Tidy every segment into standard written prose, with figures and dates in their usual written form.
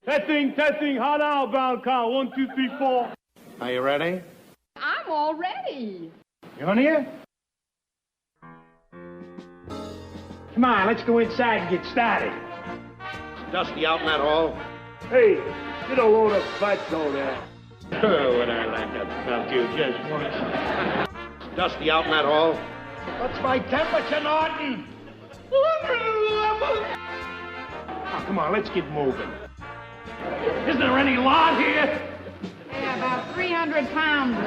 Testing, hot outbound count. 1, 2, 3, 4. Are you ready? I'm all ready. You on here? Come on, let's go inside and get started. Dusty out in that hall? Hey, get a load of butts over there. Oh, would I like to melt you just once. Dusty out in that hall? What's my temperature, Norton? Oh, come on, let's get moving. Isn't there any lawn here? Yeah, about 300 pounds.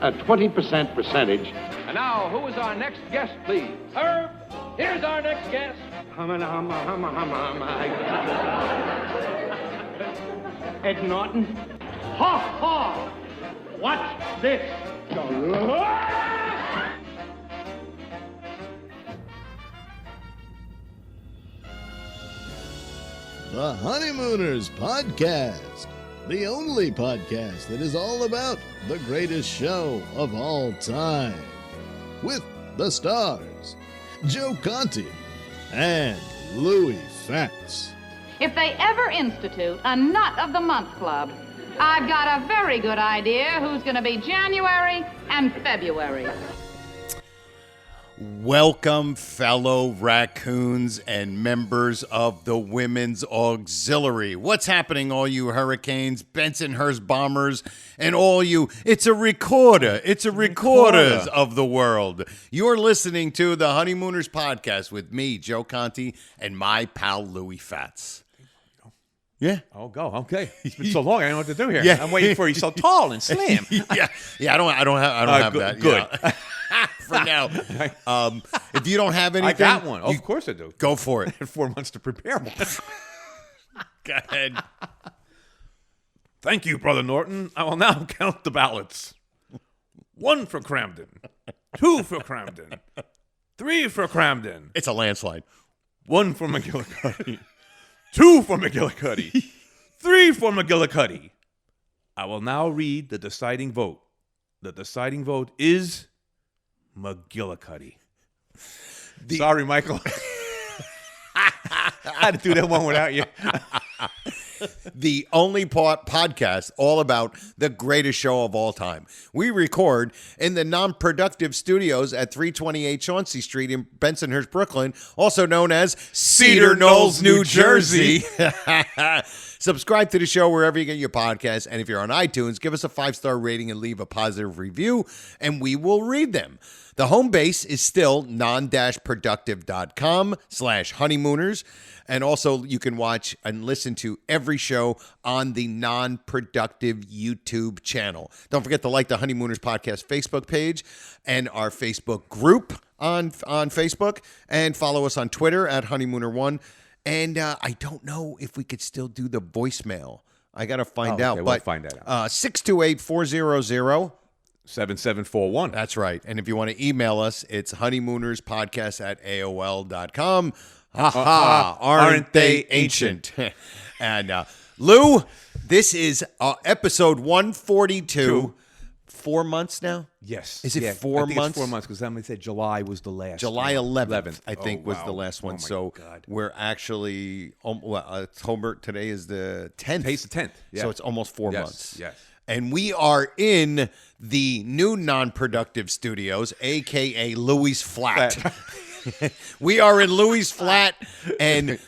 A 20% percentage. And now, who is our next guest, please? Herb, here's our next guest. Ed Norton. Ha ha! Watch this. The Honeymooners Podcast, the only podcast that is all about the greatest show of all time. With the stars, Joe Conti and Louis Fatts. If they ever institute a Nut of the Month Club, I've got a very good idea who's going to be January and February. Welcome, fellow raccoons and members of the Women's Auxiliary. What's happening, all you Hurricanes, Bensonhurst Bombers, and all you, it's a recorders of the world. You're listening to the Honeymooners Podcast with me, Joe Conti, and my pal, Louis Fatts. Yeah. Oh, go. Okay. It's been so long. I don't know what to do here. Yeah. I'm waiting for you. So tall and slim. Yeah. I don't have good, that. Good. Yeah. For now. If you don't have anything, I got one. Of course I do. Go for it. I had 4 months to prepare one. Go ahead. Thank you, Brother Norton. I will now count the ballots. 1 for Cramden. 2 for Cramden. 3 for Cramden. It's a landslide. 1 for McGillicuddy. 2 for McGillicuddy. 3 for McGillicuddy. I will now read the deciding vote. The deciding vote is McGillicuddy. Sorry, Michael. I had to do that one without you. The only podcast all about the greatest show of all time. We record in the Non-Productive Studios at 328 Chauncey Street in Bensonhurst, Brooklyn, also known as Cedar Knolls, New Jersey. Subscribe to the show wherever you get your podcasts, and if you're on iTunes, give us a 5-star rating and leave a positive review, and we will read them. The home base is still non-productive.com/honeymooners. And also, you can watch and listen to every show on the Non-Productive YouTube channel. Don't forget to like the Honeymooners Podcast Facebook page and our Facebook group on Facebook. And follow us on Twitter at Honeymooner1. And I don't know if we could still do the voicemail. I got to find out. We'll but find that out. 628-400. 7741. That's right. And if you want to email us, it's honeymoonerspodcast@aol.com. Aren't they ancient? And Lou, this is episode 142. 4 months now? Yes. Is it yeah, 4 I think months? It's 4 months because somebody said July was the last. July 11th, I think, was the last one. Oh, my so God. we're actually, October, today is the 10th. Today's the 10th. Yeah. So it's almost 4 months. Yes. And we are in the new Non-Productive Studios, a.k.a. Louis Flat. We are in Louis Flat, and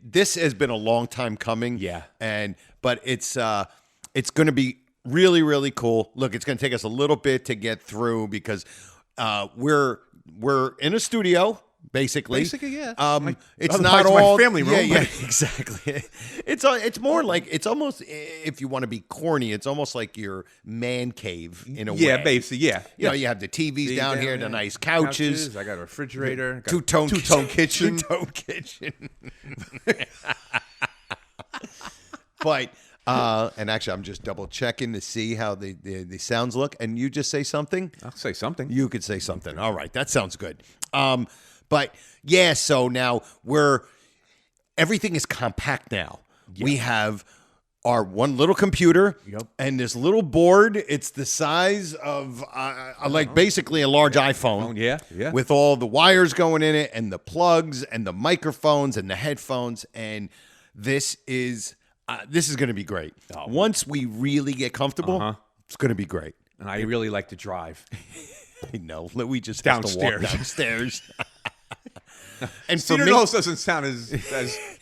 this has been a long time coming. Yeah. But it's going to be really, really cool. Look, it's going to take us a little bit to get through because we're in a studio. Basically, yeah. It's not all my family room. Yeah, exactly. It's more like it's almost, if you want to be corny, it's almost like your man cave in a way. Yeah, basically, yeah. You know, you have the TVs down here, the nice couches. I got a refrigerator. Two-tone kitchen. Two-tone kitchen. But and actually, I'm just double checking to see how the sounds look. And you just say something. I'll say something. You could say something. All right, that sounds good. But yeah, so now everything is compact now. Yeah. We have our one little computer and this little board. It's the size of basically a large iPhone. Yeah. With all the wires going in it and the plugs and the microphones and the headphones. And this is going to be great. Once we really get comfortable, it's going to be great. And I really like to drive. I know. We just have to walk downstairs. And Cedar Knolls doesn't sound as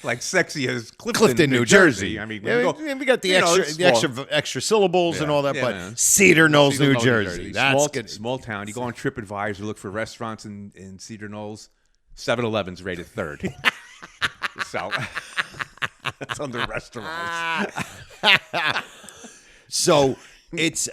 like sexy as Clifton, New Jersey. I mean, we got the extra syllables and all that, but Cedar Knolls, New Jersey. That's good. Small town. You go on TripAdvisor, look for restaurants in Cedar Knolls. 7-Eleven's rated third. So it's under restaurants. So it's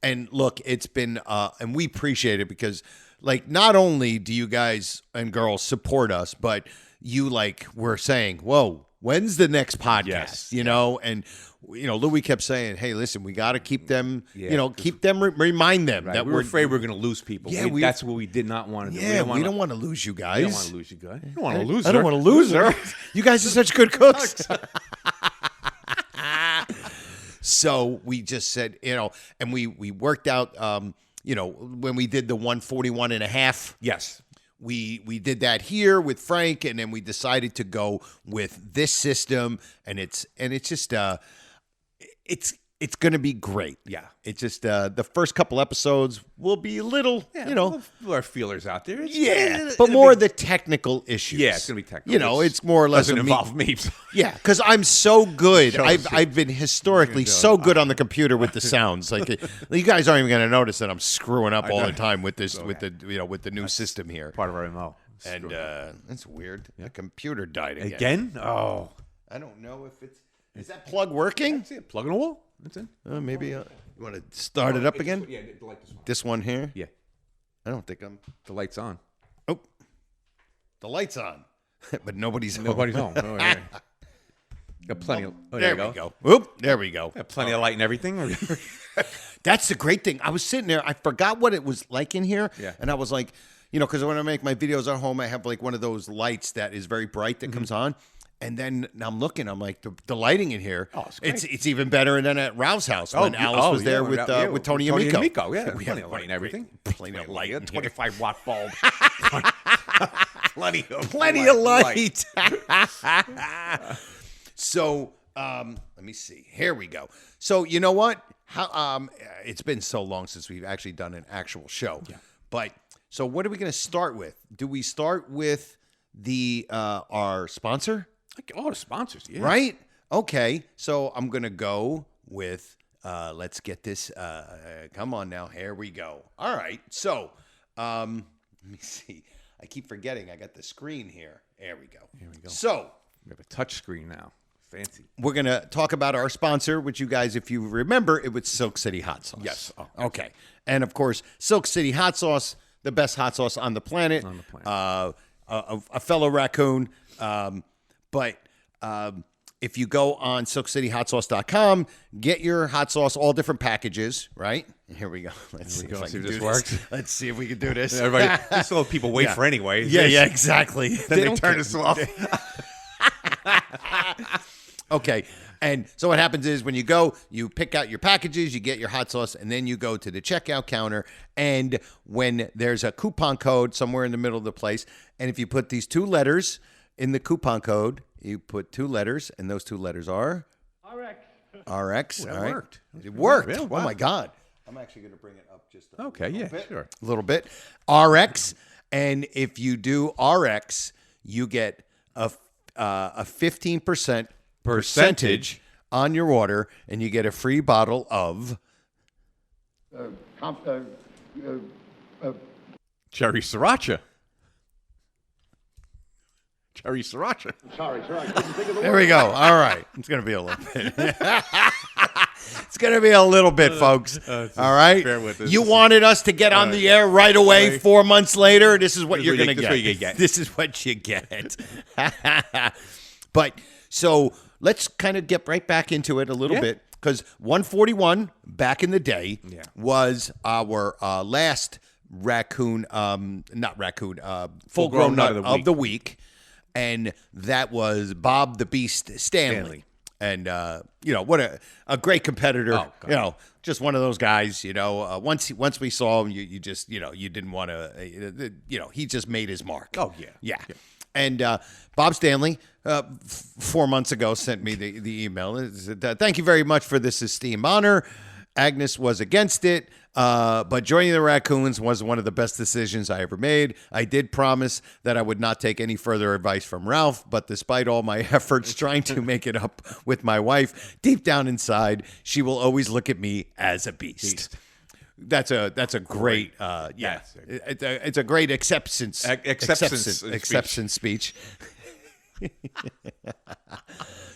and look, it's been and we appreciate it because. Like, not only do you guys and girls support us, but you, like, were saying, whoa, when's the next podcast? Yes. You know, and, Louis kept saying, hey, listen, we got to keep them, keep them, remind them that we're afraid we're going to lose people. Yeah, that's what we did not want to do. Yeah, we don't want to lose you guys. We don't want to lose you guys. I don't want to lose her. I don't want to lose her. You guys are such good cooks. So we just said, and we worked out, when we did the 141 and a half. Yes. We did that here with Frank, and then we decided to go with this system, and it's just it's going to be great. Yeah. It's just the first couple episodes will be a little, we'll our feelers out there. But more of the technical issues. Yeah, it's going to be technical. It's more or less doesn't involve me. Yeah, because I'm so good. I've been historically so good on the computer with the sounds. Like you guys aren't even going to notice that I'm screwing up all the time with this with the new system here. Part of our MO. And that's weird. The computer died again. Again? Oh, I don't know if it's. Is that plug working? See it. Plug in a wall. That's it. Maybe you want to start it up again? Yeah, the light this one. This one here? Yeah. I don't think I'm. The light's on. Oh, the light's on, but nobody's home. Nobody's home. Oh, yeah. Got plenty of. Oh, there we go. Oop, there we go. Got plenty of light and everything. That's the great thing. I was sitting there. I forgot what it was like in here. Yeah. And I was like, because when I make my videos at home, I have like one of those lights that is very bright that comes on. And then I'm looking. I'm like, the lighting in here. Oh, it's even better than at Ralph's house when Alice was there with Tony and Miko. Yeah, we have light and everything. Plenty of light. 25-watt bulb. Plenty of light. So let me see. Here we go. So you know what? It's been so long since we've actually done an actual show. Yeah. But so what are we going to start with? Do we start with our sponsor? All the sponsors, yeah. Right? Okay. So I'm going to go with, let's get this. Come on now. Here we go. All right. So let me see. I keep forgetting I got the screen here. There we go. Here we go. So we have a touch screen now. Fancy. We're going to talk about our sponsor, which you guys, if you remember, it was Silk City Hot Sauce. Yes. Oh, okay. And of course, Silk City Hot Sauce, the best hot sauce on the planet. A fellow raccoon. But if you go on SilkCityHotSauce.com, get your hot sauce, all different packages, right? Here we go. Let's see if this works. Let's see if we can do this. Everybody, this is what people wait for anyway. Yeah, exactly. Then they turn us off. Okay. And so what happens is when you go, you pick out your packages, you get your hot sauce, and then you go to the checkout counter. And when there's a coupon code somewhere in the middle of the place, and if you put these two letters in the coupon code, you put two letters, and those two letters are? RX. RX. Well, all right. worked. It worked. Yeah, wow. Oh, my God. I'm actually going to bring it up just a little bit. Sure. A little bit. RX. And if you do RX, you get a 15% percentage on your order, and you get a free bottle of Cherry Sriracha. Cherry Sriracha. Sorry, I couldn't think of the There we go. All right. It's going to be a little bit. It's going to be a little bit, folks. All right? Bear with us. You wanted us to get on the air right away 4 months later. This is what you're going to get. This is what you get. But so let's kind of get right back into it a little bit, because 141 back in the day was our last full-grown nut of the week. And that was Bob the Beast Stanley. And, what a great competitor. Just one of those guys, once we saw him, you just, you didn't want to, he just made his mark. Oh, yeah. Yeah. And Bob Stanley, 4 months ago, sent me the email. It said, thank you very much for this esteemed honor. Agnes was against it, but joining the Raccoons was one of the best decisions I ever made. I did promise that I would not take any further advice from Ralph, but despite all my efforts trying to make it up with my wife, deep down inside, she will always look at me as a beast. That's a great it's a great acceptance speech.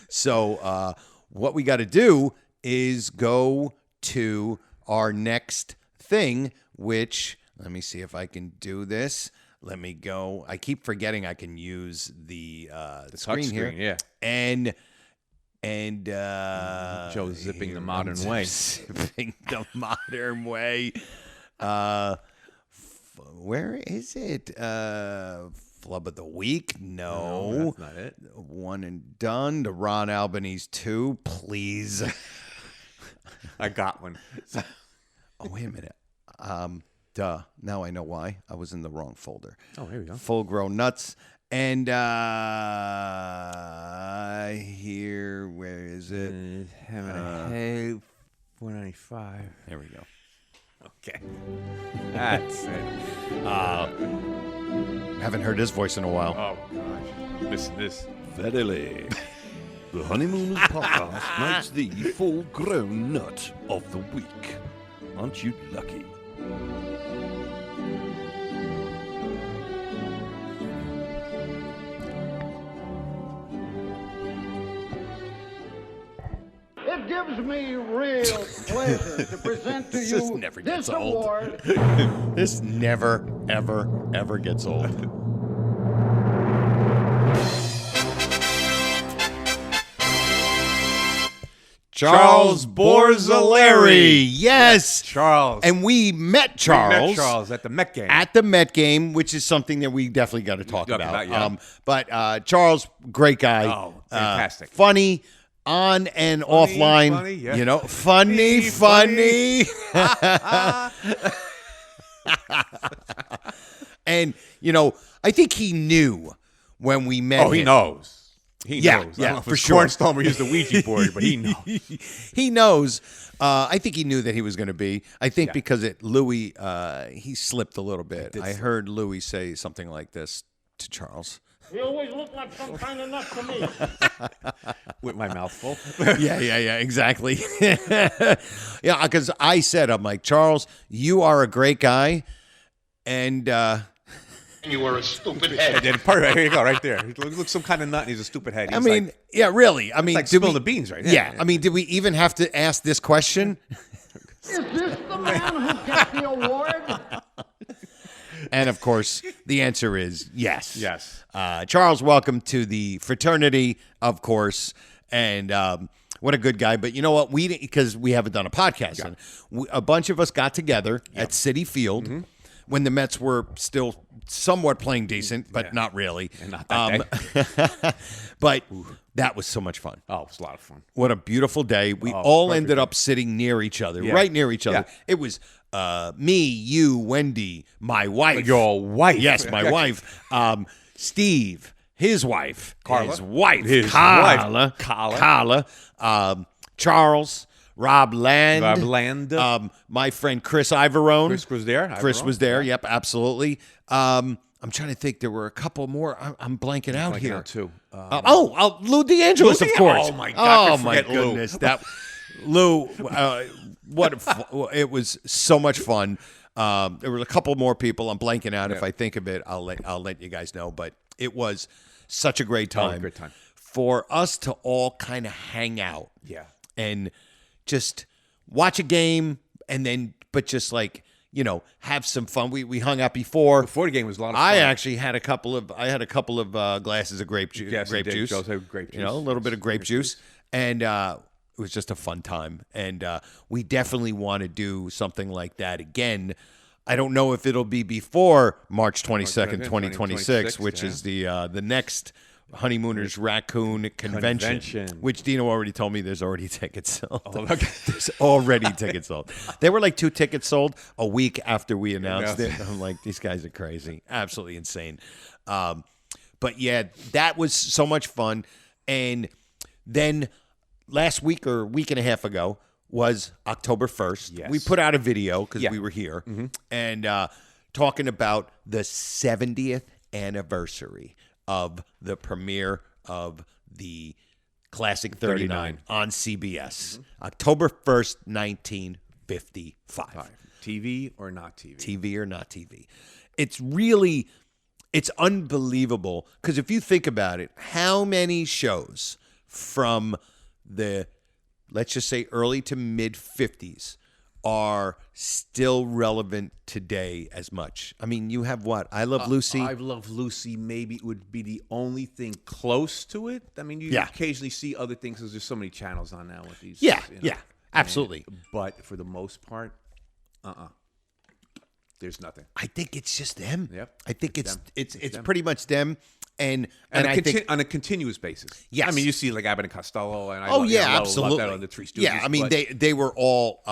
So what we got to do is go to our next thing, which, let me see if I can do this. Let me go. I keep forgetting I can use the screen here. Yeah. And Joe's zipping the modern way. Zipping the modern way. Where is it? Flub of the week? No, that's not it. One and done. The Ron Albanese 2, please. I got one. Oh, wait a minute. Duh. Now I know why. I was in the wrong folder. Oh, here we go. Full Grown Nuts. And here, where is it? Hey, 495. There we go. Okay. That's it. Haven't heard his voice in a while. Oh, gosh. Listen to this. Verily, the Honeymooners podcast makes the full-grown nut of the week. Aren't you lucky? It gives me real pleasure to present to This you never this gets old. award. This never, ever, ever gets old. Charles Borzilleri. Yes. Charles. And we met Charles. Charles at the Met game. At the Met game, which is something that we definitely got to talk about. Yeah. But Charles, great guy. Oh, fantastic. Funny. On and offline, funny, yeah. you know, funny. And, you know, I think he knew when we met him. He knows. He knows. I don't know if for it's sure. Cornstorm or used the Ouija board, but he knows. He knows. I think he knew that he was going to be. I think because Louis, he slipped a little bit. I heard Louis say something like this to Charles. You always look like some kind of nut to me. With my mouth full. Yeah, exactly. Yeah, because I said, I'm like, Charles, you are a great guy, and You were a stupid head. And then part here you go, right there. He looks some kind of nut and he's a stupid head. He's yeah, really. I mean, like did spilling the beans right now. Yeah, I mean, did we even have to ask this question? Is this the man who gets the award? And of course, the answer is yes. Yes. Charles, welcome to the fraternity, of course, and what a good guy. But you know what? Because we haven't done a podcast, and a bunch of us got together at Citi Field when the Mets were still somewhat playing decent, but not really. And not that day. But that was so much fun. Oh, it was a lot of fun. What a beautiful day. We all perfect ended day. up sitting near each other, right near each other. Yeah. It was me, you, Wendy, my wife. Your wife. Yes, my wife. Steve, his wife. Carla. His wife. His Carla. wife. Carla. Charles. Rob Land. My friend Chris Ivorone. Chris was there. Chris was there. Yep, absolutely. I'm trying to think. There were a couple more. I'm blanking out here. Too. Lou DeAngelis, of course. Oh, my God. Oh, my goodness. That Lou, it was so much fun. There were a couple more people. I'm blanking out. If I think of it, I'll let you guys know. But it was such a great time. Great time. For us to all kind of hang out. Yeah. And just watch a game but just like, you know, have some fun. We hung out before. Before the game was a lot of fun. I actually had a couple of glasses of grape juice. Yes, grape juice. Grape juice. You know, a little bit of grape juice. And it was just a fun time. And we definitely want to do something like that again. I don't know if it'll be before March 22nd, 2026, which is the next Honeymooners Raccoon Convention, which Dino already told me there's already tickets sold. Oh, okay. There's already tickets sold. There were like 2 tickets sold a week after we announced it. I'm like, these guys are crazy. Absolutely insane. But yeah, that was so much fun. And then last week or week and a half ago was October 1st. Yes. We put out a video because Yeah. we were here and talking about the 70th anniversary of the premiere of the Classic 39 on CBS. October 1st, 1955. TV or not TV? TV or not TV. It's unbelievable because if you think about it, how many shows from the, let's just say, early to mid 50s are still relevant today as much? I mean, you have what? I Love Lucy. I Love Lucy maybe would be the only thing close to it. I mean, you Yeah. occasionally see other things because there's so many channels on now with these. Yeah, you know. yeah, absolutely. But for the most part, there's nothing. I think it's just them. Yep. I think It's it's them. it's pretty much them. And And I think on a continuous basis. Yes. I mean, you see like Abbott and Costello, and I oh love, yeah, I love absolutely. that on the Three Stooges. Yeah, I mean but- they were all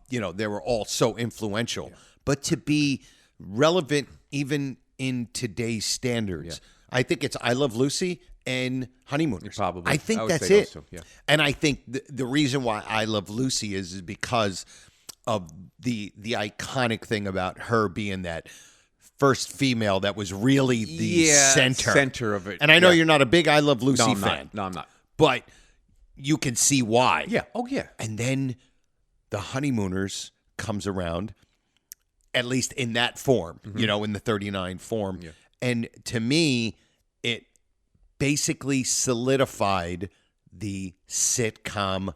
they were all so influential. But to be relevant even in today's standards, I think it's I Love Lucy and Honeymooners. Probably. I think I would that's say it. those two, yeah. And I think the reason why I Love Lucy is because of the iconic thing about her being that first female that was really the center of it. And I know Yeah. you're not a big I Love Lucy No, I'm fan. not. No, I'm not. But you can see why. Yeah. Oh, yeah. And then the Honeymooners comes around, at least in that form, you know, in the 39 form. Yeah. And to me, it basically solidified the sitcom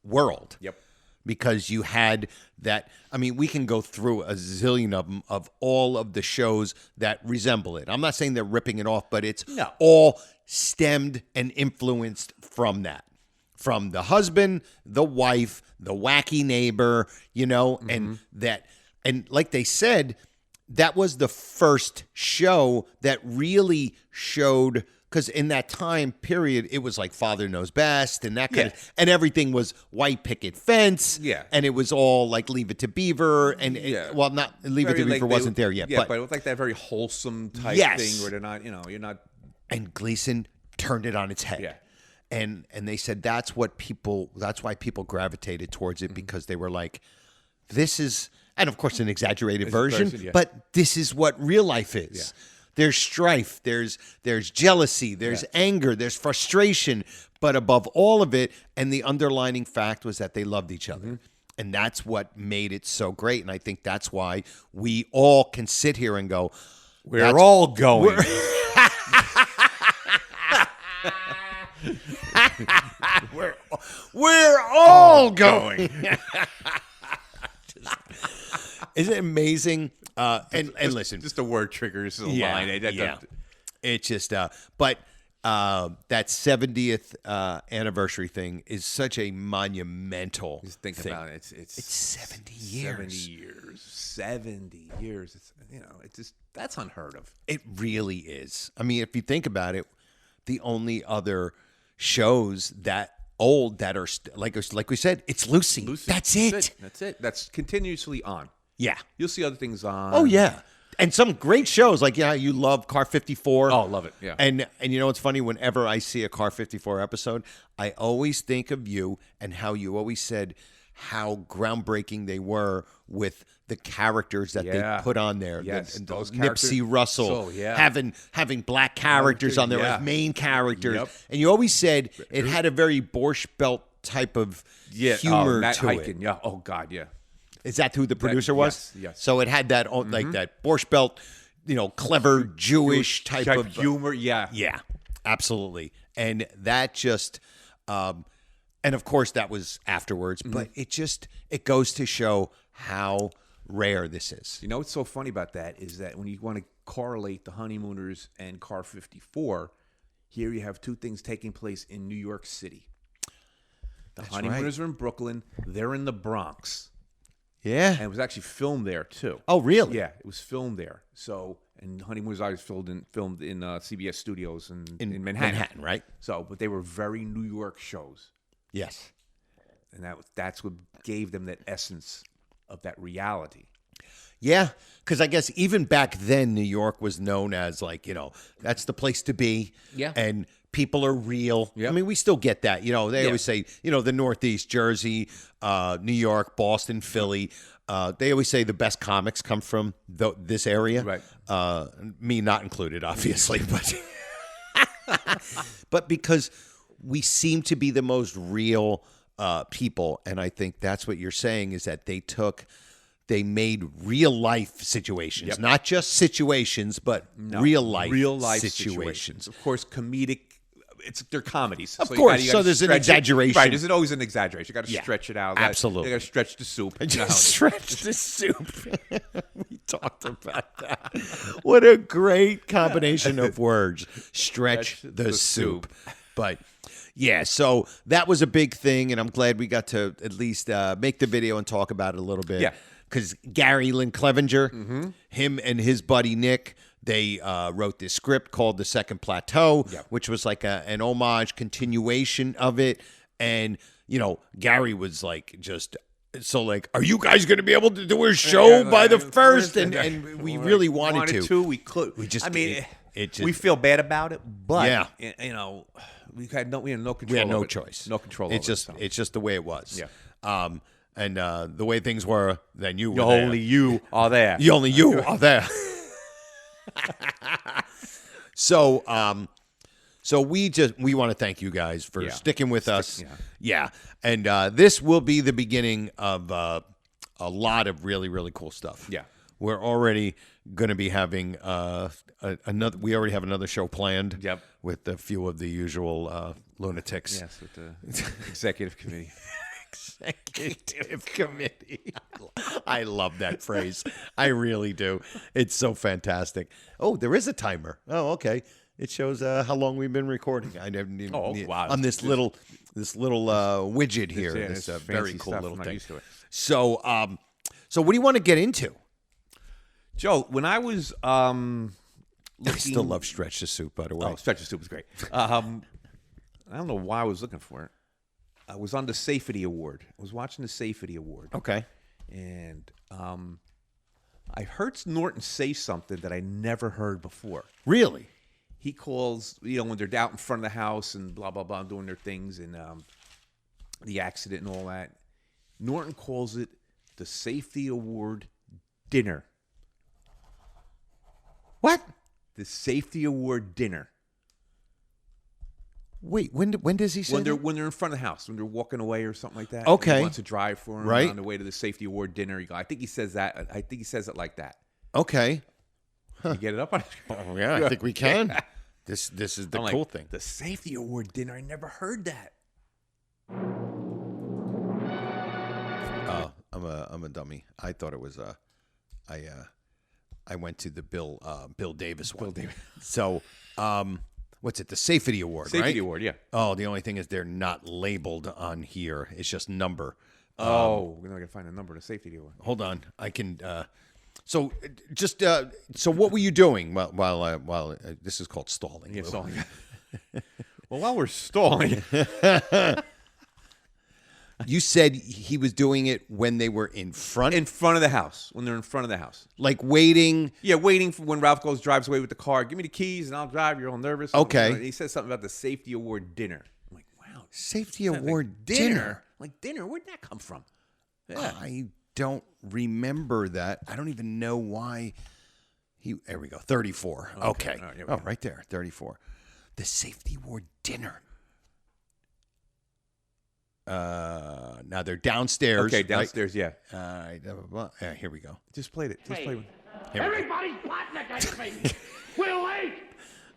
world. Yep. Because you had that, I mean, we can go through a zillion of them, of all of the shows that resemble it. I'm not saying they're ripping it off, but it's all stemmed and influenced from that. From the husband, the wife, the wacky neighbor, you know, and that, and like they said, that was the first show that really showed, because in that time period, it was like Father Knows Best and that kind of, and everything was white picket fence. Yeah. And it was all like Leave It to Beaver. And, well, not Leave It to Beaver wasn't there yet. Yeah, but it was like that very wholesome type thing where they're not, you know, you're not. And Gleason turned it on its head. Yeah. And they said that's why people gravitated towards it, because they were like, this is, and of course an exaggerated version, but this is what real life is. Yeah. There's strife, there's jealousy, there's anger, there's frustration, but above all of it, and the underlining fact was that they loved each other. And that's what made it so great. And I think that's why we all can sit here and go, We're all going. We're all going. Isn't it amazing? And listen, Just a word triggers a line. It's just, but that 70th anniversary thing is such a monumental Just think thing. about it. It's 70 years. 70 years. 70 years. It's, you know, it's just, that's unheard of. It really is. I mean, if you think about it, the only other shows that old that are like we said, it's Lucy. That's it. That's it. That's continuously on. Yeah. You'll see other things on. Oh yeah. And some great shows, like you love Car 54. Oh, love it. Yeah. And you know what's funny? Whenever I see a Car 54 episode, I always think of you and how you always said how groundbreaking they were with the characters that they put on there. Yes, those Nipsey characters. Russell, So, having black characters on there as main characters. Yep. And you always said it had a very Borscht Belt type of humor Matt to Hiken. it. Yeah. Oh God. Yeah. Is that who the producer was? Yes. So it had that like that Borscht Belt, you know, clever Jewish type of humor. Yeah. Yeah, absolutely. And that just, and of course that was afterwards, but it goes to show how rare this is. You know what's so funny about that is that when you want to correlate the Honeymooners and Car 54, here you have two things taking place in New York City. The Honeymooners are in Brooklyn. They're in the Bronx. Yeah. And it was actually filmed there, too. Oh, really? Yeah, it was filmed there. So, and Honeymooners always filmed in CBS Studios in Manhattan. Right? So, but they were very New York shows. Yes. And that's what gave them that essence of that reality. Yeah, because I guess even back then, New York was known as like, that's the place to be. Yeah. And people are real. Yep. I mean, we still get that. They always say, the Northeast, Jersey, New York, Boston, Philly. They always say the best comics come from this area. Right. Me not included, obviously, but because we seem to be the most real people, and I think that's what you're saying is that they made real life situations, not just situations, but real life situations. Of course, comedic. They're comedies. Of course. So there's an exaggeration. Right. There's always an exaggeration. You got to stretch it out. Absolutely. You got to stretch the soup. Just stretch the soup. We talked about that. What a great combination of words. Stretch the soup. But yeah, so that was a big thing, and I'm glad we got to at least make the video and talk about it a little bit. Yeah. Because Gary Lynn Clevenger, him and his buddy Nick, they wrote this script called The Second Plateau, which was like an homage continuation of it. And, Gary was like are you guys going to be able to do a show by the first? And we really wanted to. We could. We just, we feel bad about it, but, we had no control. We had no choice. No control. It's just the way it was. Yeah. And the way things were, then you were only you are there. Only you are there. So we want to thank you guys for sticking with us. Yeah. And this will be the beginning of a lot of really, really cool stuff. Yeah. We're already going to be having another. We already have another show planned. Yep. With a few of the usual lunatics. Yes, with the executive committee. Executive committee. I love that phrase. I really do. It's so fantastic. Oh, there is a timer. Oh, okay. It shows how long we've been recording. I never even wow. On this little widget here. This very cool little thing. So, what do you want to get into? Joe, when I was I still love Stretch the Soup, by the way. Oh, Stretch the Soup is great. I don't know why I was looking for it. I was on the Safety Award. I was watching the Safety Award. Okay. And I heard Norton say something that I never heard before. Really? He calls, when they're out in front of the house and blah, blah, blah, doing their things and the accident and all that. Norton calls it the Safety Award dinner. What? The Safety Award dinner. Wait, when does he say that? When they're in front of the house, when they're walking away or something like that. Okay. He wants to drive for him right on the way to the Safety Award dinner. I think he says that. I think he says it like that. Okay. Huh. You get it up on? Oh yeah, I think we can. This is the cool thing. The Safety Award dinner. I never heard that. I'm a dummy. I thought it was I went to the Bill Davis one. Bill Davis. So what's it? The Safety Award, right? Safety Award, yeah. Oh, the only thing is they're not labeled on here. It's just number. We're not gonna find a number to Safety Award. Hold on, I can. So what were you doing while this is called stalling? Yeah, stalling. Well, while we're stalling, you said he was doing it when they were in front of the house. When they're in front of the house, like waiting. Yeah, waiting for when Ralph drives away with the car. Give me the keys and I'll drive. You're all nervous. Okay. And he says something about the Safety Award dinner. I'm like, wow, Safety Award dinner. Like dinner? Where'd that come from? Yeah. I don't remember that. I don't even know why there we go. 34. Okay. All right, right there. 34. The Safety Award dinner. Now they're downstairs. Okay, downstairs, right? Yeah. Here we go. Just played it. Just played it. Everybody's plotting against me. We're late.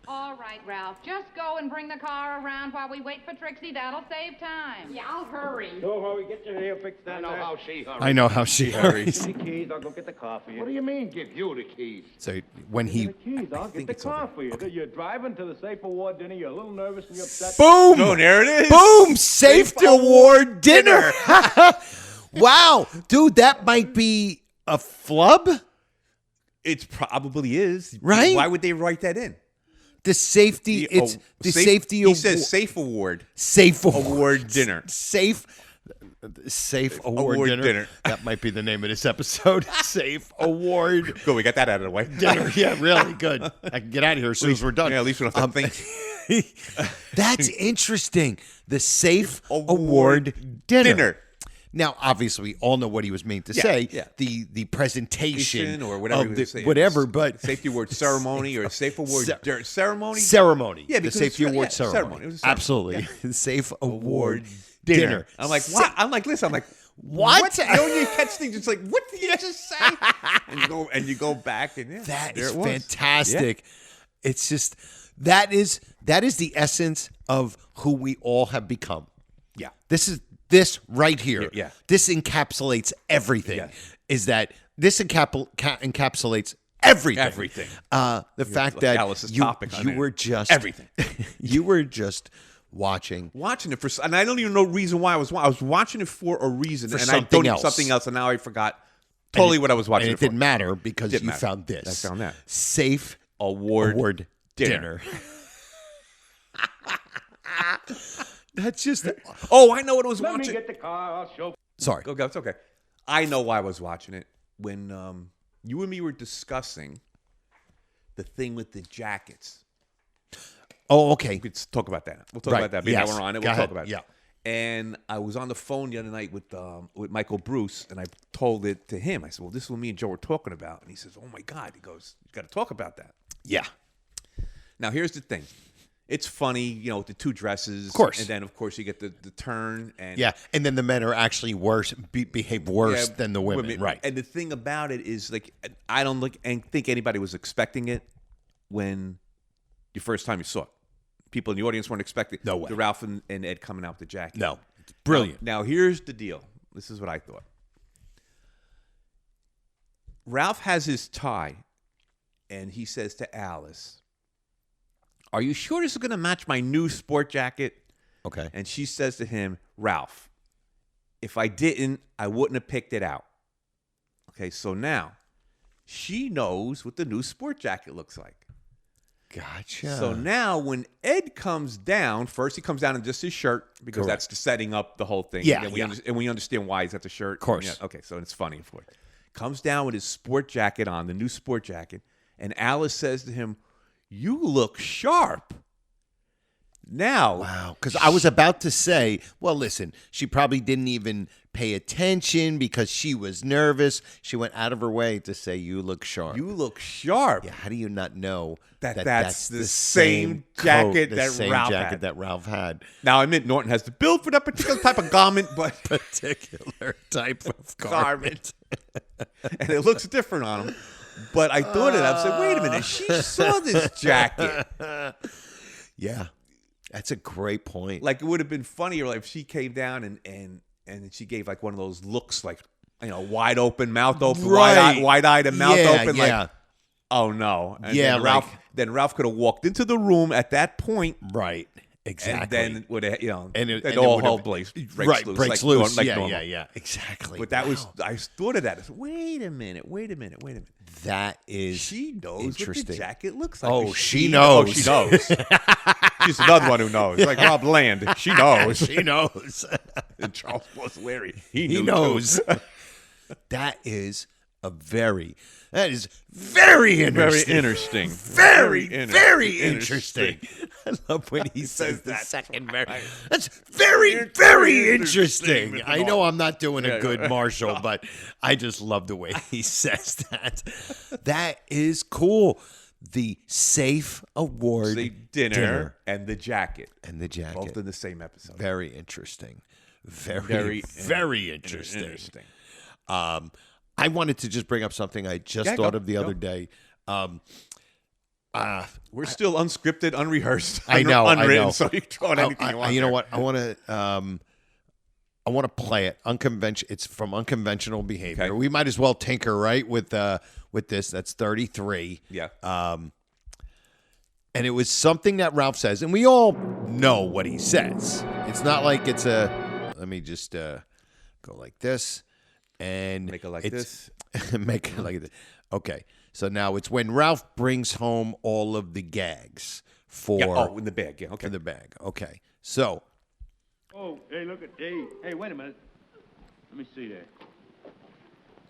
All right, Ralph. Just go and bring the car around while we wait for Trixie. That'll save time. Yeah, I'll hurry. Go, hurry. Get your hair fixed. I know how she hurries. I know how she hurries. Give me keys. I'll go get the car for you. What do you mean, give you the keys? So when he The keys. I'll get the car for you. You're driving to the Safe Award dinner. You're a little nervous and you're upset. boom, Oh, there it is. boom, Safety Award dinner. Wow, dude, that might be a flub. It probably is. Right? Why would they write that in? The safety. It's the safety. He says Safe Award. Safe Award dinner. Safe. Safe Award dinner. That might be the name of this episode. Safe Award Good, we got that out of the way. dinner. Yeah, really good. I can get out of here as soon as we're done. Yeah, at least we don't have to think. That's interesting. The Safe Award dinner. Now, obviously, we all know what he was meant to say. Yeah. The presentation Or whatever. of the, whatever, but Safety Award ceremony or Safe Award ceremony. Ceremony. Yeah, the because Safety it's- Award yeah, ceremony. ceremony. It was a ceremony. Absolutely. The Safe Award Award dinner. I'm like, what? I'm like, listen. I'm like, What? You know, when you catch things, it's like, what did you just say? and you go back and That there is it was. fantastic. It's just that is the essence of who we all have become. Yeah. This right here. Yeah. This encapsulates everything. Yeah. Is that this encapsulates everything? Everything. The fact that Alice's you topic on it. were just Everything. you were just watching Watching it for, and I don't even know reason why I was watching it for a reason, For and something I don't else. something else, and now I forgot totally what I was watching. and it it for. didn't matter because Didn't you matter. found this. I found that. Safe Award dinner. That's just Oh, I know what I was Let me watching. get the car. I'll show. sorry. Okay, it's okay. I know why I was watching it when you and me were discussing the thing with the jackets. Oh, okay. We could talk about that. We'll talk Right, about that. Maybe yes. we're on it. Go We'll ahead. talk about it. Yeah. And I was on the phone the other night with Michael Bruce, and I told it to him. I said, "Well, this is what me and Joe were talking about." And he says, "Oh my God!" He goes, "You got to talk about that." Yeah. Now, here's the thing. It's funny, you know, with the two dresses. Of course. And then, of course, you get the turn. And Yeah, and then the men are actually worse, behave worse Yeah, than the women. Right. And the thing about it is, like, I don't look and think anybody was expecting it when the first time you saw it. People in the audience weren't expecting No way. the Ralph and Ed coming out with the jacket. No, it's brilliant. Now, here's the deal. This is what I thought. Ralph has his tie, and he says to Alice, "Are you sure this is going to match my new sport jacket?" Okay. And she says to him, "Ralph, if I didn't, I wouldn't have picked it out." Okay, so now she knows what the new sport jacket looks like. Gotcha. So now when Ed comes down, first he comes down in just his shirt because Correct. that's setting up the whole thing. Yeah, And we, yeah. and we understand why he's got the shirt. Of course. Okay, so it's funny, of course. Comes down with his sport jacket on, the new sport jacket, and Alice says to him, "You look sharp." Now, Wow. Because I was about to say, well, listen, she probably didn't even pay attention because she was nervous. She went out of her way to say, "You look sharp." you look sharp. Yeah. How do you not know That's the the same coat, jacket the that same Ralph jacket had? that Ralph had? Now, I admit Norton has the build for that particular type of garment, but Particular type of garment. and it looks different on him. But I thought it. I said, "Wait a minute, she saw this jacket." Yeah. That's a great point. Like, it would have been funnier like if she came down and she gave like one of those looks, like, you know, wide open, mouth open, Right. wide-eyed and mouth Yeah, open, yeah. like, oh no. And Yeah, then Ralph could have walked into the room at that point, Right. Exactly. and then would have, you know, And and, it all would hell have- breaks right, loose, breaks like loose. like yeah, normal. yeah. Exactly. But that Wow. was, I thought of that. I said, wait a minute. That is She knows what the interesting. jacket looks like. Oh, she knows. Oh, she knows. She's another one who knows. Like Rob Land. She knows. She knows. And Charles was Larry. He knew knows. too. That is very interesting. interesting. Very interesting. I love when he says the second very. That's very interesting. I know I'm not doing a good Marshall, but I just love the way he says that. That is cool. The Safe Award The dinner and the jacket. and the jacket. Both in the same episode. Very interesting. Very interesting. Interesting. I wanted to just bring up something I just Yeah, thought go, of the go. other day. We're still unscripted, unrehearsed. I know, I unwritten, know. so you can throw in anything you want. You know there. what? I want to play it. It's from Unconventional Behavior. Okay. We might as well tinker, right, with this. That's 33. Yeah. And it was something that Ralph says, and we all know what he says. It's not like it's a. Let me just go like this, and Make it like it's- this. make it like this. Okay, so now it's when Ralph brings home all of the gags for Yeah. Oh, in the bag. Yeah. Okay. the bag. Okay, so Oh, hey, look at Dave. Hey, wait a minute. Let me see there.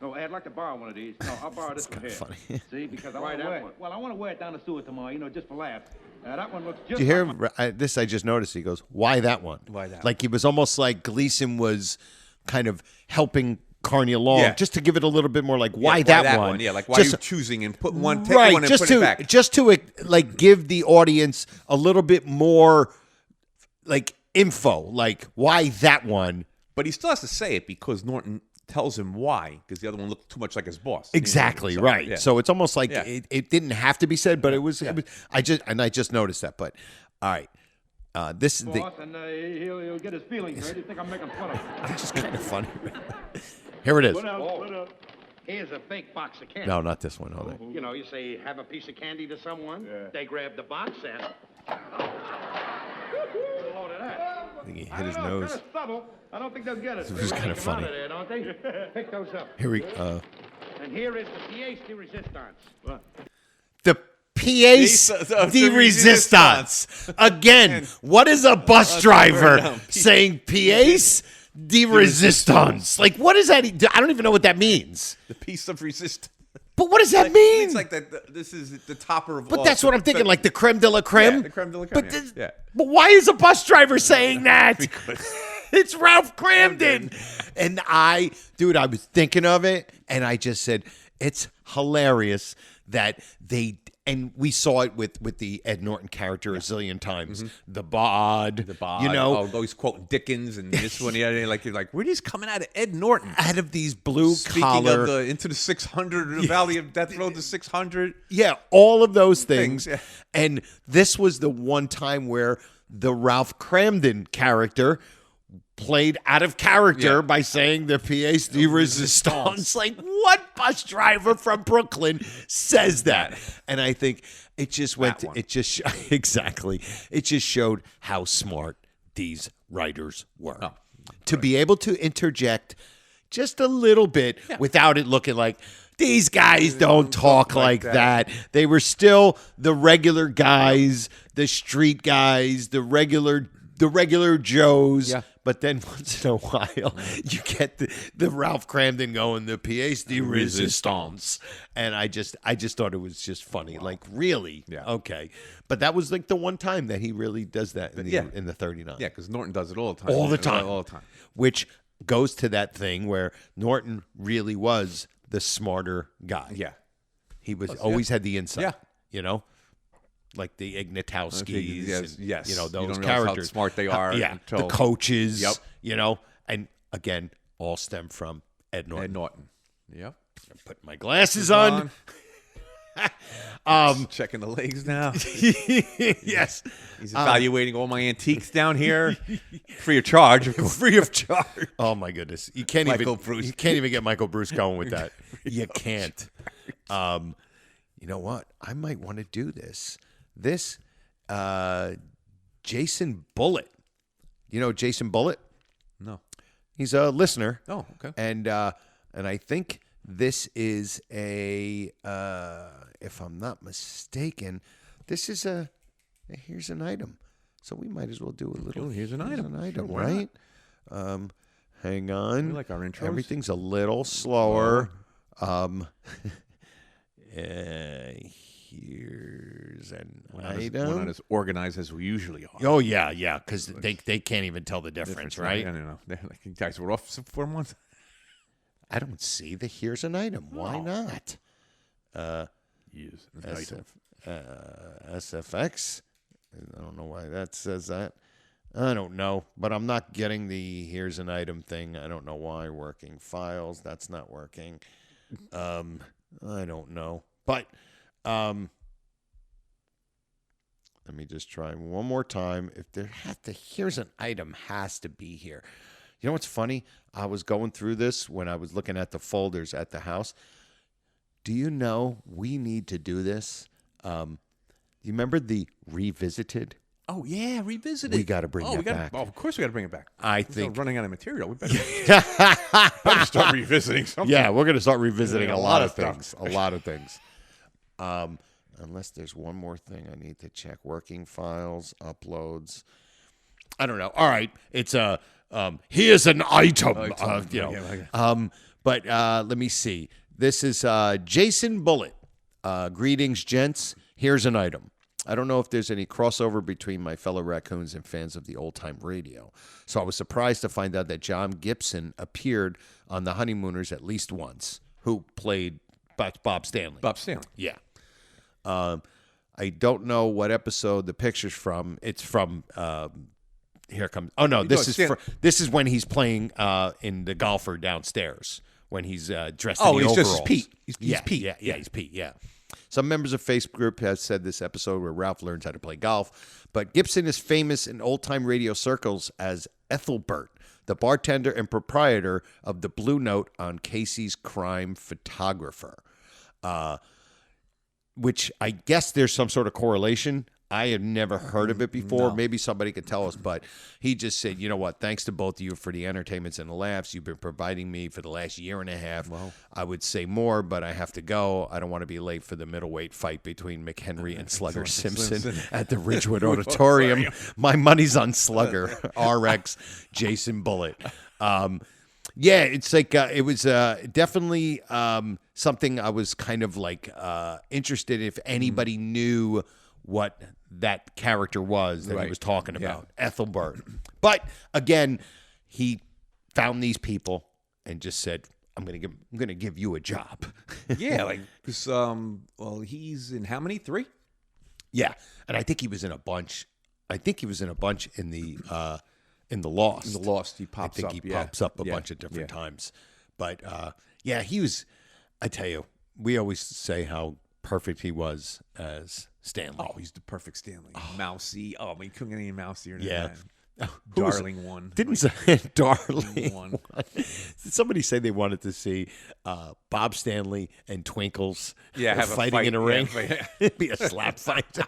No, I'd like to borrow one of these. No, I'll borrow this one here. funny. See, because I want to wear it. Well, I want to wear it down the sewer tomorrow, just for laughs. That one looks just. Did you hear him? This I just noticed. He goes, "Why that one? Why that Like he was almost like Gleason was kind of helping Carney along, just to give it a little bit more. Like why that one? Yeah, like why are you choosing and put one, take right, one, and just put to it back? just to like give the audience a little bit more like info. Like why that one? But he still has to say it because Norton tells him why, because the other one looked too much like his boss. Exactly, So, right. yeah. So it's almost like Yeah. it didn't have to be said, but it was. I just noticed that. But all right, this is boss, and he'll get his feelings hurt. You think I'm making fun of him? it's just kind of funny. Here it is. What else? Here's a fake box of candy. No, not this one. Hold on. You say, have a piece of candy to someone. Yeah. They grab the box and... Load of that. I think he hit his nose. Kind of subtle. I don't think they'll get it. This is kind of Come out funny. of there, don't they? Pick those up. Here we And here is the pièce de résistance. the pièce de résistance. Again, what is a bus driver saying pièce de résistance? Like, what does that? I don't even know what that means. The piece of resistance. But what does that mean? It's like that. This is the topper of. But all that's what I'm thinking, like the creme de la creme. Yeah, the creme de la creme. But, yeah. but why is a bus driver saying that? Because It's Ralph Cramden. And I was thinking of it, and I just said, it's hilarious that and we saw it with the Ed Norton character a zillion times. The bod. always quoting Dickens and this one. Yeah, you're like, where are these coming out of Ed Norton? Out of these blue Speaking collar. of the Into the 600, the Valley of Death Road to 600. Yeah, all of those things. Yeah. And this was the one time where the Ralph Cramden character played out of character by saying the pièce de résistance. Like, what bus driver from Brooklyn says that? And I think it just went. Exactly. It just showed how smart these writers were to be able to interject just a little bit without it looking like. These guys don't talk like that. They were still the regular guys, the street guys, the regular Joes. Yeah. But then once in a while, you get the Ralph Cramden going, the pièce de résistance. And I just thought it was just funny. Wow. Like, really? Yeah. Okay. But that was like the one time that he really does that in the 39. Yeah, because Norton does it all the time. All the time. All the time. Which goes to that thing where Norton really was the smarter guy. Yeah. He was always had the insight. Yeah. Like the Ignatowskis, yes. Those you characters, how smart they are. The coaches, and again, all stem from Ed Norton. Yep. Put my glasses on. Checking the legs now. Yes, he's evaluating all my antiques down here, free of charge. Free of charge. Oh my goodness, you can't Bruce. You can't even get Michael Bruce going with that. You can't. You know what? I might want to do this. Jason Bullitt. You know Jason Bullitt? No. He's a listener. Oh, okay. And I think this is a, if I'm not mistaken, this is here's an item. So we might as well do a little. Here's an item. Right? Hang on. We like our intros. Everything's a little slower. Here's an item. We're not as organized as we usually are. Oh, yeah, because they can't even tell the difference, right? I don't know. Like, you guys were off for months. I don't see the here's an item. Why not? Use an item. SFX. I don't know why that says that. I don't know, but I'm not getting the here's an item thing. I don't know why. Working files. That's not working. I don't know. But let me just try one more time. If here's an item has to be here. You know what's funny? I was going through this when I was looking at the folders at the house. Do you know we need to do this? Do you remember the Revisited? Oh, yeah, Revisited. We got to bring that back. Oh, of course we got to bring it back. I think running out of material. We better start revisiting something. Yeah, we're going to start revisiting a lot of stuff. things. A lot of things. Unless there's one more thing I need to check. Working files, uploads. I don't know. All right. It's here's an item. Item. But let me see. This is Jason Bullitt. Greetings, gents. Here's an item. I don't know if there's any crossover between my fellow raccoons and fans of the old-time radio. So I was surprised to find out that John Gibson appeared on the Honeymooners at least once, who played Bob Stanley. Bob Stanley. Yeah. I don't know what episode the picture's from. It's from Here Comes. Oh no, this is when he's playing in the golfer downstairs when he's dressed in the overalls. Just Pete. He's Pete. Yeah, he's Pete. Yeah. Some members of Facebook group have said this episode where Ralph learns how to play golf, but Gibson is famous in old-time radio circles as Ethelbert, the bartender and proprietor of the Blue Note on Casey's Crime Photographer. Which I guess there's some sort of correlation. I had never heard of it before. No. Maybe somebody could tell us, but he just said, you know what, thanks to both of you for the entertainments and the laughs you've been providing me for the last year and a half. Wow. I would say more, but I have to go. I don't want to be late for the middleweight fight between McHenry and Slugger Simpson at the Ridgewood Auditorium. My money's on Slugger, RX, Jason Bullitt. Yeah, it's like it was definitely something I was kind of like interested if anybody knew what that character was that he was talking about, Ethelbert. But again, he found these people and just said, "I'm gonna give you a job." Yeah, like because he's in how many? 3? Yeah, and I think he was in a bunch. I think he was in a bunch in the Lost. In the Lost, he pops up. I think he pops up a bunch of different times. But yeah, he was. I tell you, we always say how perfect he was as Stanley. Oh, he's the perfect Stanley. Mousy. Oh, he couldn't get any mousier than Yeah. that. Darling one. Didn't say Darling one. one. Did somebody say they wanted to see Bob Stanley and Twinkles Have a fighting fight. in a ring? Yeah. It'd be a slap fight.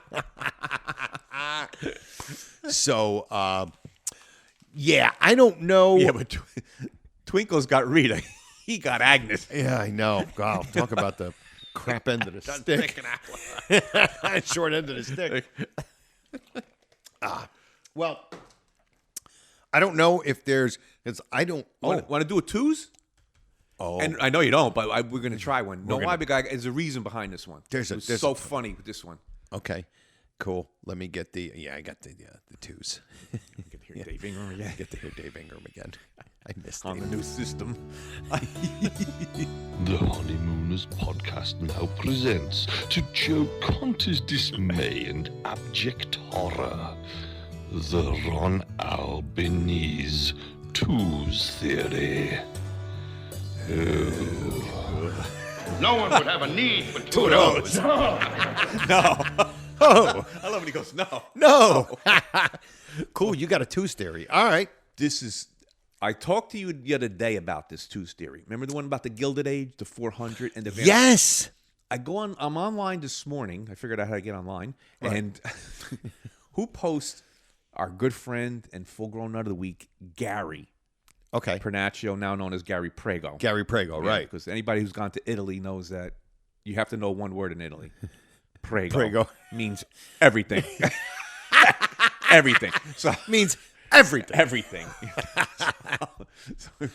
So, yeah, I don't know. Yeah, but Twinkle's got Rita. He got Agnes. Yeah, I know. Wow, talk about the crap end of the stick. Short end of the stick. Well, I don't know if there's because I don't. Want to do a twos? Oh, And I know you don't, but we're going to try one. No, why? Because there's a reason behind this one. There's so funny with this one. okay, cool. Let me get the. Yeah, I got the twos. Get to hear Dave Ingram again. Get to hear Dave Ingram again. I missed On him. the new system. The Honeymooners podcast now presents, to Joe Conter's dismay and abject horror, the Ron Albanese Twos Theory. No one would have a need for 2 of those. No. Oh. I love when he goes, no. No. Cool. You got a twos theory. All right. This is. I talked to you the other day about this twos theory. Remember the one about the Gilded Age, the 400, and the Yes. I'm online this morning. I figured out how to get online. Right. And who posts our good friend and full-grown nut of the week, Gary. Okay. Pernacchio, now known as Gary Prego. Gary Prego, right. Because anybody who's gone to Italy knows that you have to know one word in Italy. Prego. Prego. Means everything. Everything. So Means everything. everything.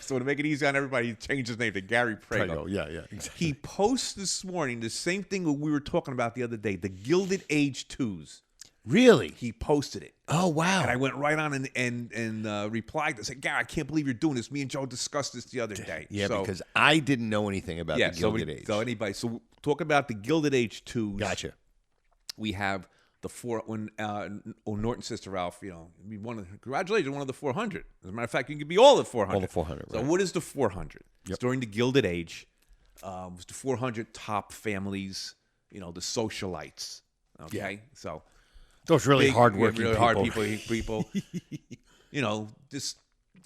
So to make it easy on everybody, he changed his name to Gary Prego. Yeah, exactly. He posts this morning the same thing that we were talking about the other day, the Gilded Age twos. Really? He posted it. Oh, wow. And I went right on and replied to say, Gary, I can't believe you're doing this. Me and Joe discussed this the other day. Yeah, so, because I didn't know anything about the Gilded Age. So talk about the Gilded Age twos. Gotcha. We have the when Norton's sister Ralph, congratulations, one of the 400. As a matter of fact, you could be all the 400. All the 400, So right. what is the 400? Yep. It's during the Gilded Age. It was the 400 top families, the socialites. Okay, so those really hardworking really people. hard people, just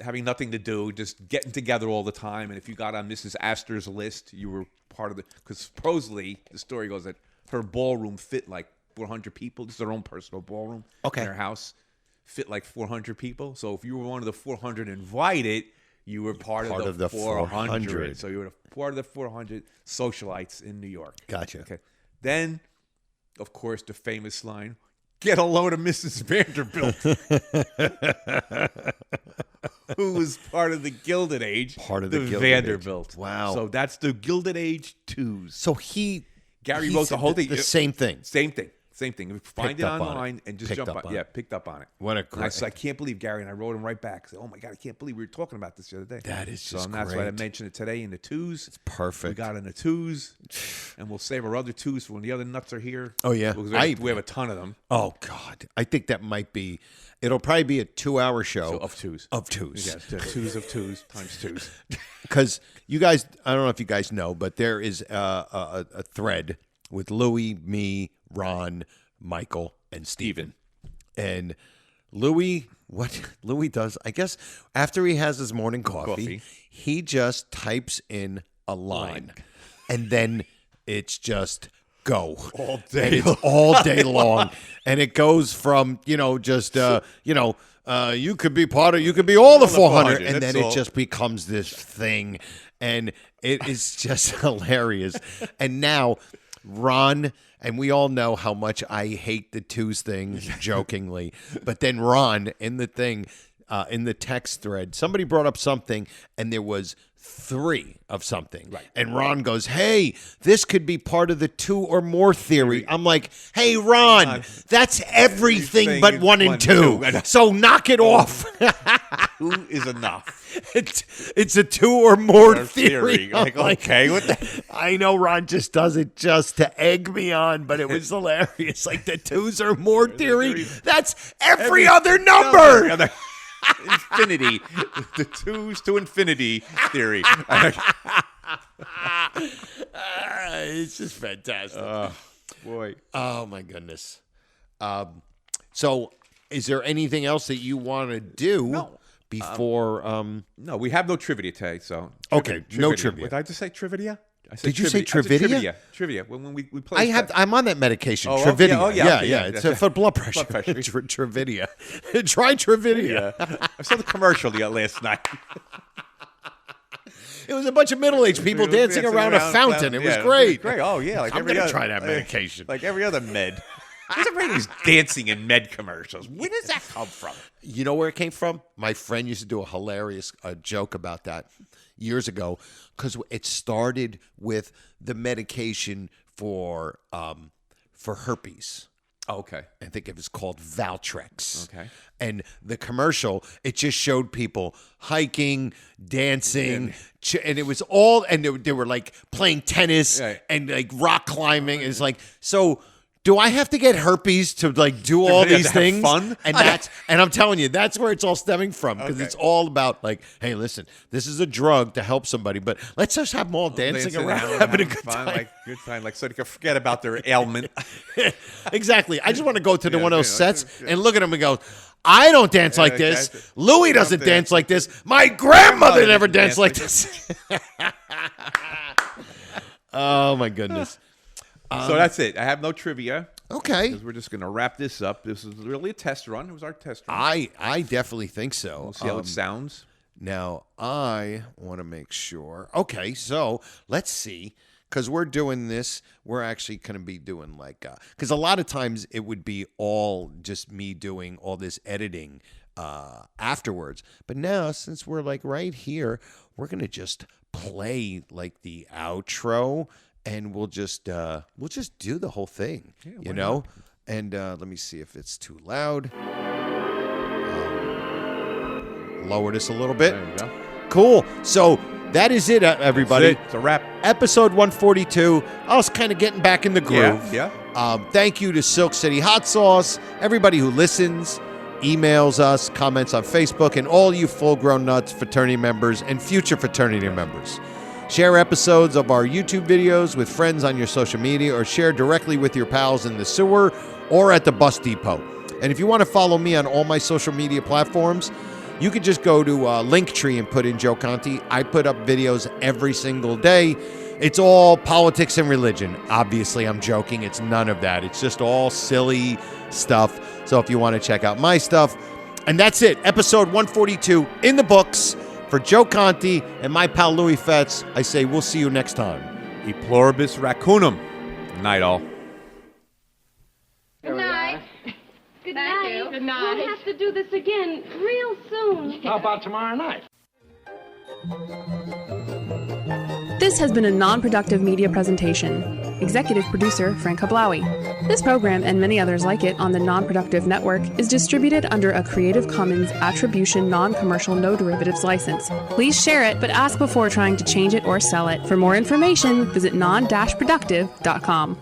having nothing to do, just getting together all the time. And if you got on Mrs. Astor's list, you were part of because supposedly the story goes that her ballroom fit like 400 people. This is her own personal ballroom in her house. Fit like 400 people. So if you were one of the 400 invited, you were part of the 400. So you were part of the 400 socialites in New York. Gotcha. Okay. Then, of course, the famous line, "Get a load of Mrs. Vanderbilt." who was part of the Gilded Age. Part of the Gilded Vanderbilt. Age. Wow. So that's the Gilded Age 2s. So Gary he wrote the said whole thing. The same thing. Same thing. Find it up on online it. and just Picked jump up on. on Yeah, it. picked up on it. What a And great. I can't believe Gary, and I wrote him right back. I said, oh my God, I can't believe we were talking about this the other day. That is just and that's why I great. mentioned it today in the 2s. It's perfect. We got in the 2s, and we'll save our other 2s for when the other nuts are here. Oh, yeah. Because we have a ton of them. Oh, God. I think that might be, it'll probably be a 2-hour show. So of 2s. Of 2s. Yes, 2s of 2s times 2s. Because you guys, I don't know if you guys know, but there is a thread with Louie, me, Ron, Michael, and Steven. And Louie, what Louie does, I guess, after he has his morning coffee. He just types in a line. And then it's just go. All day. And it's all day long. And it goes from, just, you could be you could be all the 400. And then it just becomes this thing. And it is just hilarious. And now Ron, and we all know how much I hate the 2s thing, jokingly. But then Ron, in the thing, in the text thread, somebody brought up something, and there was 3 of something. Right. And Ron goes, hey, this could be part of the 2 or more theory. I'm like, hey, Ron, that's everything but 1 and 2. So knock it off. 2 is enough. It's a 2 or more theory. Like, okay, what the? I know Ron just does it just to egg me on, but it was hilarious. Like the 2s or more theory. That's every other number. Infinity. The 2s to infinity theory. It's just fantastic. Boy. Oh, my goodness. So is there anything else that you want to do before? No, we have no trivia today, so. Okay, no trivia. Did I just say trivia? I said Did you say trivia? Trivia. When we play. I'm on that medication. Oh, Trividia. okay. Oh, yeah, okay, yeah. It's for blood pressure. Trividia. Try Trividia. I saw the commercial last night. It was a bunch of middle-aged people dancing around a fountain. It was great. Great. Oh yeah, like I'm going to try that medication. Like every other med. There's everybody who's dancing in med commercials. Where does that come from? You know where it came from? My friend used to do a hilarious joke about that years ago because it started with the medication for herpes. Oh, okay. I think it was called Valtrex. Okay. And the commercial, it just showed people hiking, dancing, and it was all, and they were like playing tennis and like rock climbing. It's like, so do I have to get herpes to like do all these things? Fun? And and I'm telling you, that's where it's all stemming from because it's all about like, hey, listen, this is a drug to help somebody, but let's just have them all dancing around, having a good fun, time. like good time, like so they can forget about their ailment. Exactly. I just want to go to one of those sets and look at them and go, I don't dance like this. Louis doesn't dance like this. My grandmother never danced like this. Oh my goodness. So that's it. I have no trivia. Okay. Because we're just going to wrap this up. This is really a test run. It was our test run. I definitely think so. We'll see how it sounds. Now, I want to make sure. Okay, so let's see. Because we're doing this, we're actually going to be doing like, because a lot of times it would be all just me doing all this editing afterwards. But now, since we're like right here, we're going to just play like the outro. And we'll just do the whole thing, you know. And let me see if it's too loud. Lower this a little bit. There you go. Cool. So that is it, everybody. It's a wrap. Episode 142. I was kind of getting back in the groove. Yeah. Thank you to Silk City Hot Sauce, everybody who listens, emails us, comments on Facebook, and all you full-grown nuts fraternity members and future fraternity members. Share episodes of our YouTube videos with friends on your social media or share directly with your pals in the sewer or at the bus depot. And if you want to follow me on all my social media platforms, you could just go to Linktree and put in Joe Conti. I put up videos every single day. It's all politics and religion. Obviously, I'm joking. It's none of that. It's just all silly stuff. So if you want to check out my stuff. And that's it. Episode 142 in the books. For Joe Conti and my pal Louis Fetz, I say we'll see you next time. E pluribus raccoonum. Night all. Good night. Good Good Thank night. you. Good night. We'll have to do this again real soon. How about tomorrow night? This has been a non-productive media presentation. Executive producer Frank Hablawi. This program and many others like it on the Non-Productive Network is distributed under a Creative Commons Attribution Non-Commercial No Derivatives license. Please share it, but ask before trying to change it or sell it. For more information, visit non-productive.com.